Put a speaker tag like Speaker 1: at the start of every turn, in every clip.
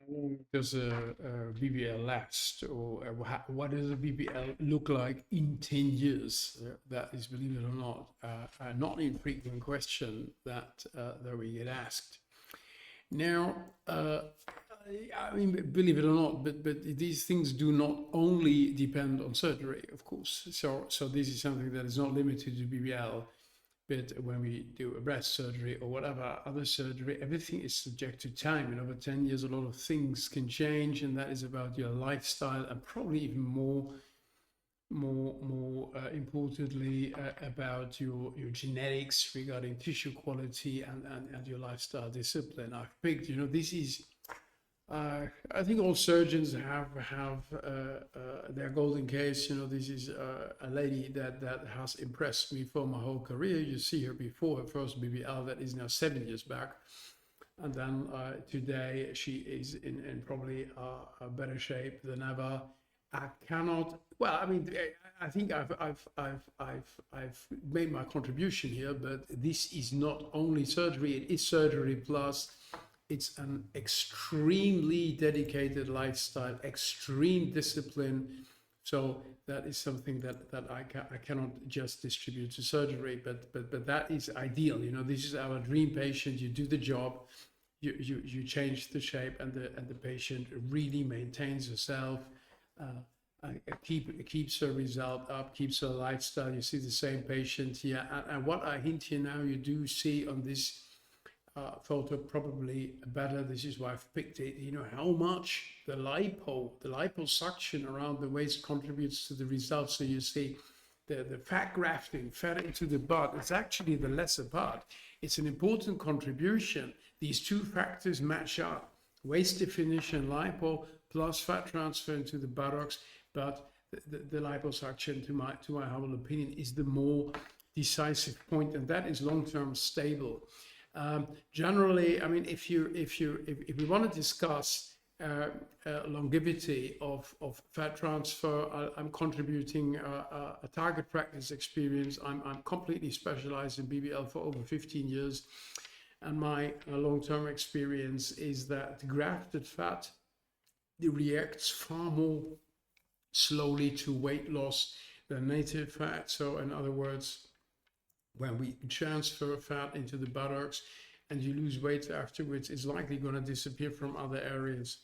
Speaker 1: long does a BBL last, or what does a BBL look like in 10 years? That is, believe it or not, a not infrequent question that we get asked. Now, I mean, believe it or not, but these things do not only depend on surgery, of course. So this is something that is not limited to BBL. But when we do a breast surgery or whatever other surgery, everything is subject to time. In over 10 years, a lot of things can change, and that is about your lifestyle, and probably even more importantly, about your genetics regarding tissue quality and your lifestyle discipline. I've picked, this is I think all surgeons have their golden case. This is a lady that has impressed me for my whole career. You see her before her first BBL, that is now 7 years back, and then today she is in probably a better shape than ever. I cannot. Well, I mean, I think I've made my contribution here, but this is not only surgery; it is surgery plus it's an extremely dedicated lifestyle, extreme discipline. So that is something that I cannot just distribute to surgery, but that is ideal. This is our dream patient. You do the job, you change the shape, and the patient really maintains herself. Keeps her result up, keeps her lifestyle. You see the same patient here, and what I hint here now, you do see on this photo probably better. This is why I've picked it. How much the liposuction around the waist contributes to the results. So you see the fat grafting, fat into the butt, it's actually the lesser part. It's an important contribution. These two factors match up: waist definition, lipo, plus fat transfer into the buttocks. But the liposuction, to my humble opinion, is the more decisive point, and that is long-term stable. Generally, I mean, if we want to discuss longevity of fat transfer, I'm contributing a target practice experience. I'm completely specialized in BBL for over 15 years, and my long-term experience is that grafted fat reacts far more slowly to weight loss than native fat. So in other words, when we transfer fat into the buttocks and you lose weight afterwards, it's likely going to disappear from other areas,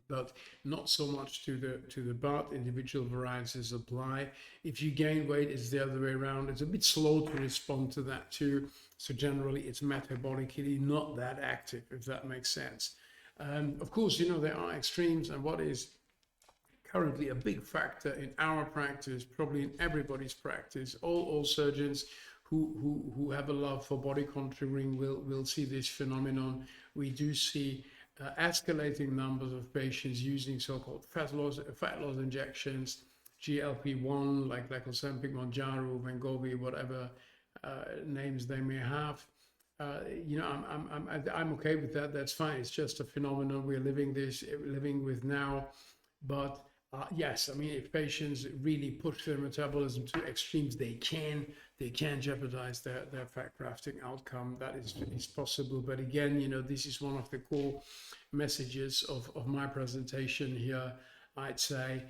Speaker 1: but not so much to the butt. Individual variances apply. If you gain weight, it's the other way around. It's a bit slow to respond to that too. So generally, it's metabolically not that active, if that makes sense. Of course, there are extremes, and what is currently a big factor in our practice, probably in everybody's practice, all surgeons who have a love for body contouring will see this phenomenon. We do see escalating numbers of patients using so-called fat loss injections, GLP-1 like Ozempic, Mounjaro, Wegovy, whatever names they may have. I'm okay with that. That's fine. It's just a phenomenon we're living with now. But yes, I mean, if patients really push their metabolism to extremes, they can jeopardize their fat grafting outcome. That is possible. But again, this is one of the core messages of my presentation here. I'd say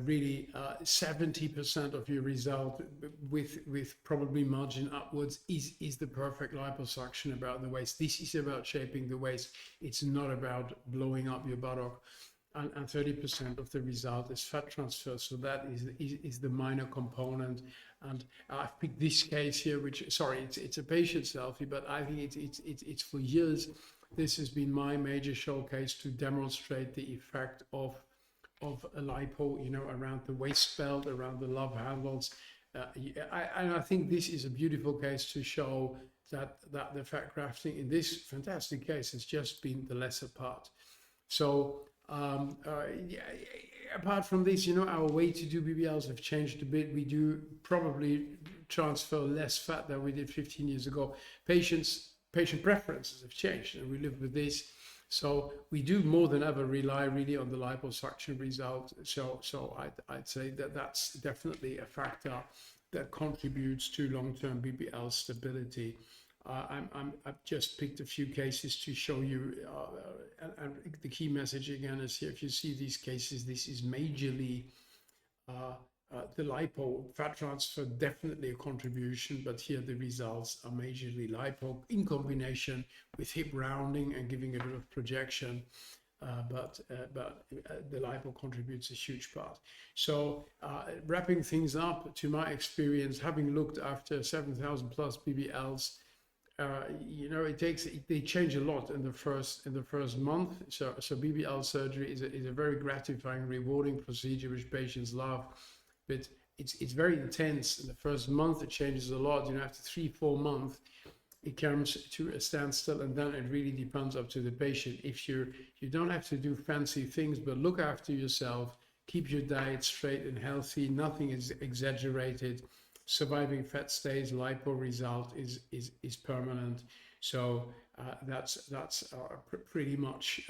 Speaker 1: really 70% of your result with probably margin upwards is the perfect liposuction about the waist. This is about shaping the waist. It's not about blowing up your buttock. And 30% of the result is fat transfer. So that is the minor component. And I've picked this case here, it's a patient selfie, but I think it's for years. This has been my major showcase to demonstrate the effect of a lipo, around the waist belt, around the love handles. And I think this is a beautiful case to show that the fat grafting in this fantastic case has just been the lesser part. So apart from this, our way to do BBLs have changed a bit. We do probably transfer less fat than we did 15 years ago. Patient preferences have changed, and we live with this. So we do more than ever rely really on the liposuction result. So I'd say that that's definitely a factor that contributes to long-term BBL stability. I've just picked a few cases to show you, and the key message again is here, if you see these cases, this is majorly the lipo. Fat transfer, definitely a contribution, but here the results are majorly lipo in combination with hip rounding and giving a bit of projection. But the lipo contributes a huge part. So wrapping things up, to my experience, having looked after 7,000 plus BBLs, you know, they change a lot in the first month. So BBL surgery is a very gratifying, rewarding procedure which patients love, but it's very intense in the first month. It changes a lot. You know, after 3-4 months, it comes to a standstill, and then it really depends up to the patient. If you don't have to do fancy things, but look after yourself, keep your diet straight and healthy, nothing is exaggerated, surviving fat stays, lipo result is permanent. So that's pretty much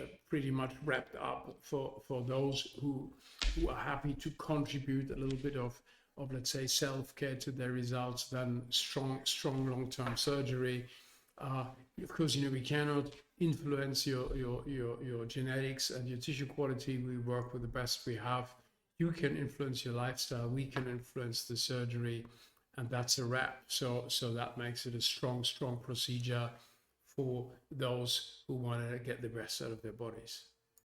Speaker 1: wrapped up for those who are happy to contribute a little bit of let's say self-care to their results, then strong long-term surgery. Of course, you know, we cannot influence your genetics and your tissue quality. We work with the best we have. You can influence your lifestyle, we can influence the surgery, and that's a wrap. So that makes it a strong procedure for those who want to get the best out of their bodies.